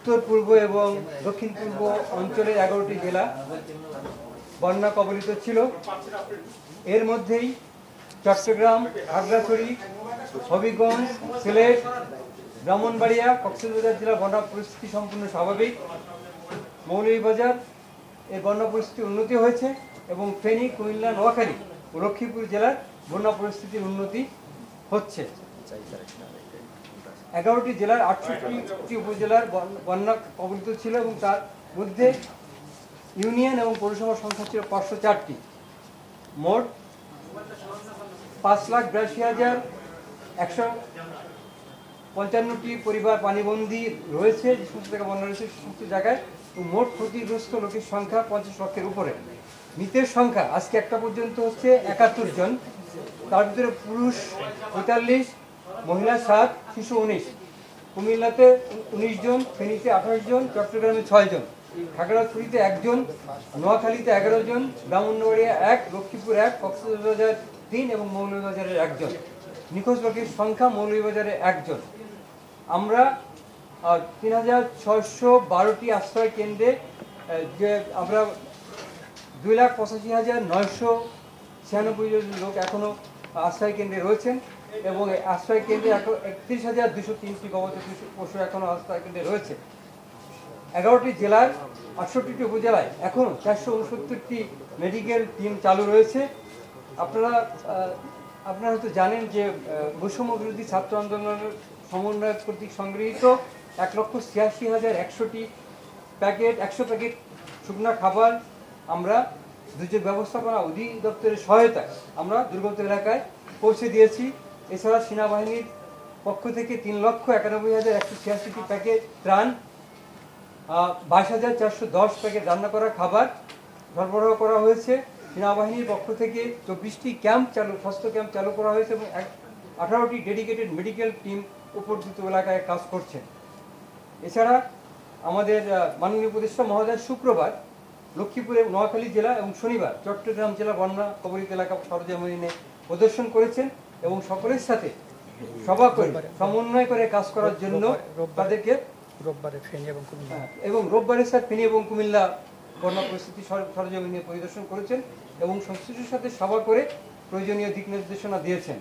উত্তর পূর্ব এবং দক্ষিণ পূর্ব অঞ্চলের 11টি জেলা বন্যা কবলিত ছিল। এর মধ্যেই চট্টগ্রাম, খাগড়াছড়ি, হবিগঞ্জ, সিলেট, ব্রাহ্মণবাড়িয়া, কক্সবাজার জেলার বন্যা পরিস্থিতি সম্পূর্ণ স্বাভাবিক। মৌলভীবাজার এর বন্যা পরিস্থিতির উন্নতি হয়েছে এবং ফেনী, কুমিল্লা, নোয়াখালী ও লক্ষ্মীপুর জেলার বন্যা পরিস্থিতির উন্নতি হচ্ছে। 11টি জেলার 68টি উপজেলার বন্যা কবলিত ছিল এবং তার মধ্যে ইউনিয়ন এবং পৌরসভার সংখ্যা ছিল 504টি। মোট 5,82,155টি পরিবার পানিবন্দী রয়েছে, যে সমস্ত জায়গায় বন্যা রয়েছে সে সমস্ত জায়গায়। মোট ক্ষতিগ্রস্ত লোকের সংখ্যা 50 লক্ষের উপরে। মৃতের সংখ্যা আজকে একটা পর্যন্ত হচ্ছে 71 জন। তার ভিতরে পুরুষ 45, মহিলা 7, শিশু 19। কুমিল্লাতে 19 জন, ফেনীতে 28 জন, চট্টগ্রামে 6 জন, খাগড়াছড়িতে 1 জন, নোয়াখালীতে 11 জন, ব্রাহ্মণবাড়িয়া 1, লক্ষ্মীপুর 1, কক্সবাজার 3 এবং মৌলভীবাজারের 1 জন। নিখোঁজ লোকের সংখ্যা মৌলভীবাজারে 1 জন। আমরা 3,612টি আশ্রয় কেন্দ্রে যে আমরা 2,85,996 জন লোক এখনো আশ্রয় কেন্দ্রে রয়েছেন এবং এই আশ্রয় কেন্দ্রে 31,203টি গবাদি পশু এখনো আশ্রয় কেন্দ্রে রয়েছে। 11টি জেলার 68টি উপজেলায় এখন 469টি মেডিকেল টিম চালু রয়েছে। আপনারা হয়তো জানেন যে বৈষম্য বিরোধী ছাত্র আন্দোলনের সমন্বয় কর্তৃক সংগৃহীত 1,86,100টি প্যাকেট 100 প্যাকেট শুকনো খাবার আমরা দুর্যোগ ব্যবস্থাপনা অধিদপ্তরের সহায়তায় আমরা দুর্গত এলাকায় পৌঁছে দিয়েছি। এছাড়া সেনাবাহিনীর পক্ষ থেকে 3,91,186টি প্যাকেট ত্রাণ, 22,410 প্যাকেট রান্না করা খাবার সরবরাহ করা হয়েছে। সেনাবাহিনীর পক্ষ থেকে 24টি স্বাস্থ্য ক্যাম্প চালু করা হয়েছে এবং 18টি ডেডিকেটেড মেডিকেল টিম উপযুক্ত এলাকায় কাজ করছে। এছাড়া আমাদের মাননীয় উপদেষ্টা মহোদয় শুক্রবার লক্ষ্মীপুরে, নোয়াখালী জেলা এবং শনিবার চট্টগ্রাম জেলা বন্যা কবলিত এলাকা সরজমিনে প্রদর্শন করেছেন এবং সকলের সাথে সভা করে সমন্বয় করে কাজ করার জন্য তাদেরকে রোববারের স্যার ফেনী এবং কুমিল্লা বন্যা পরিস্থিতি সরজমিনে পরিদর্শন করেছেন এবং সংশ্লিষ্টদের সাথে সভা করে প্রয়োজনীয় দিক নির্দেশনা দিয়েছেন।